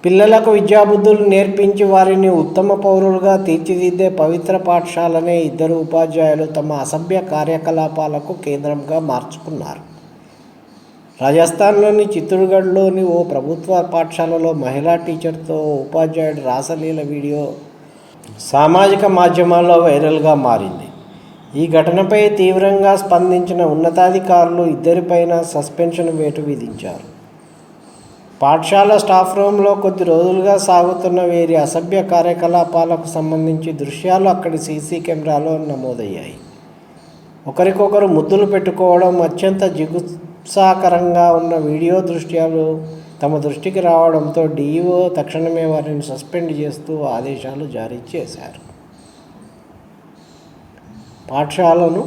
పిల్లలకు విద్యాబుద్ధులు నేర్పించి వారిని ఉత్తమ పౌరులుగా తీర్చిదిద్దే పవిత్ర పాఠశాలనే ఇద్దరు ఉపాధ్యాయులు తమ అసభ్య కార్యకలాపాలకు కేంద్రంగా మార్చుకున్నారు. రాజస్థాన్లోని చిత్తూరుగఢ్లోని ఓ ప్రభుత్వ పాఠశాలలో మహిళా టీచర్తో ఉపాధ్యాయుడు రాసలీల వీడియో సామాజిక మాధ్యమాల్లో వైరల్గా మారింది. ఈ ఘటనపై తీవ్రంగా స్పందించిన ఉన్నతాధికారులు ఇద్దరిపైన సస్పెన్షన్ వేటు విధించారు. పాఠశాల స్టాఫ్ రూమ్లో కొద్ది రోజులుగా సాగుతున్న వీరి అసభ్య కార్యకలాపాలకు సంబంధించి దృశ్యాలు అక్కడి సీసీ కెమెరాలో నమోదయ్యాయి. ఒకరికొకరు ముద్దులు పెట్టుకోవడం, అత్యంత జిగుప్సాకరంగా ఉన్న వీడియో దృశ్యాలు తమ దృష్టికి రావడంతో డీఈఓ తక్షణమే వారిని సస్పెండ్ చేస్తూ ఆదేశాలు జారీ చేశారు. పాఠశాలను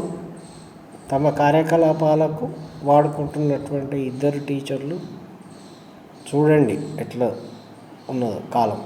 తమ కార్యకలాపాలకు వాడుకుంటున్నటువంటి ఇద్దరు టీచర్లు చూడండి ఎట్లా ఉన్నదో కాలం.